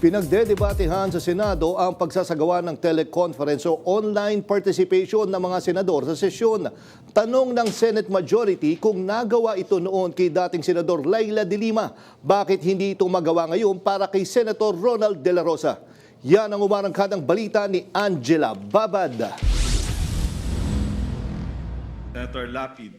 Pinagdedebatehan sa Senado ang pagsasagawa ng teleconference o online participation ng mga senador sa sesyon. Tanong ng Senate Majority kung nagawa ito noon kay dating Senador Leila de Lima, bakit hindi ito magawa ngayon para kay Senator Ronald De La Rosa? Yan ang umarangkadang balita ni Angela Babad. Senator Lapid,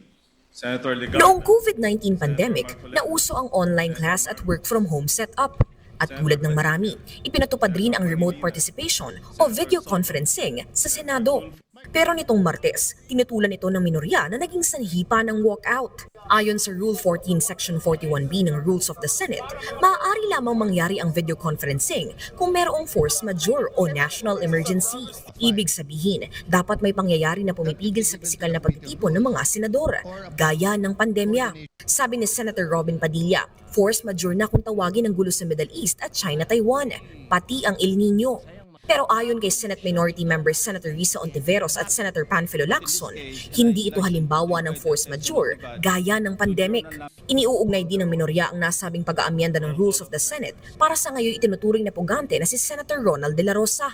Senator Legarda. Noong COVID-19 pandemic, nauso ang online class at work from home setup. At tulad ng marami, ipinatupad rin ang remote participation o video conferencing sa Senado. Pero nitong Martes, tinutulan ito ng minorya na naging sanhi pa ng walkout. Ayon sa Rule 14 Section 41B ng Rules of the Senate, maaari lamang mangyari ang video conferencing kung mayroong force majeure o national emergency. Ibig sabihin, dapat may pangyayari na pumipigil sa pisikal na pagtitipon ng mga senador, gaya ng pandemya. Sabi ni Senator Robin Padilla, force majeure na kung tawagin ang gulo sa Middle East at China-Taiwan, pati ang El Nino. Pero ayon kay Senate Minority Members Senator Risa Ontiveros at Senator Panfilo Lacson, hindi ito halimbawa ng force majeure gaya ng pandemic. Iniuugnay din ng minorya ang nasabing pag-aamyenda ng Rules of the Senate para sa ngayon itinuturing na pugante na si Senator Ronald De La Rosa.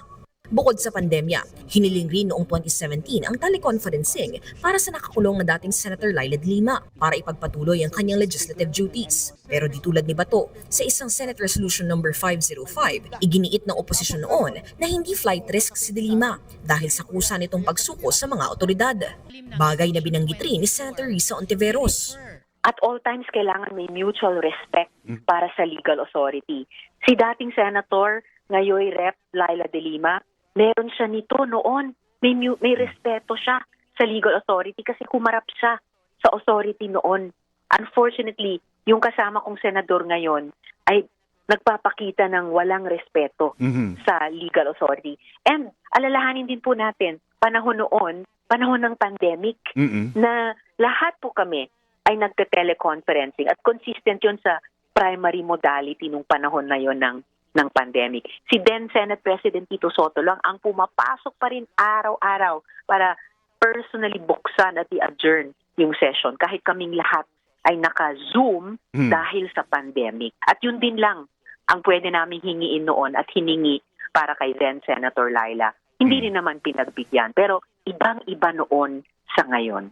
Bukod sa pandemya, hiniling rin noong 2017 ang teleconferencing para sa nakakulong na dating Senator Leila de Lima para ipagpatuloy ang kanyang legislative duties. Pero di tulad ni Bato, sa isang Senate Resolution No. 505, iginiit ng oposisyon noon na hindi flight risk si de Lima dahil sa kusa nitong pagsuko sa mga otoridad. Bagay na binanggit rin ni Senator Risa Ontiveros. At all times, kailangan may mutual respect para sa legal authority. Si dating Senator, ngayon Rep. Leila de Lima, meron siya nito noon. May respeto siya sa legal authority kasi kumarap siya sa authority noon. Unfortunately, yung kasama kong senador ngayon ay nagpapakita ng walang respeto sa legal authority. And alalahanin din po natin, panahon noon, panahon ng pandemic, na lahat po kami ay nagte-teleconferencing at consistent yun sa primary modality nung panahon na yon ng pandemic. Si then Senate President Tito Soto lang ang pumapasok pa rin araw-araw para personally buksan at i-adjourn yung session kahit kaming lahat ay naka-Zoom dahil sa pandemic. At yun din lang ang pwede namin hingiin noon at hiningi para kay then Senator Leila. Hindi rin naman pinagbigyan pero ibang-iba noon sa ngayon.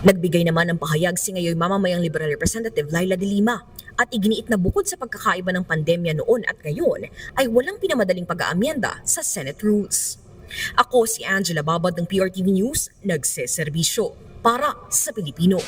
Nagbigay naman ng pahayag si ngayon mamamayang Liberal Representative Leila de Lima at iginiit na bukod sa pagkakaiba ng pandemya noon at ngayon ay walang pinamadaling pag-aamyenda sa Senate rules. Ako si Angela Babad ng PRTV News, nagseserbisyo para sa Pilipino.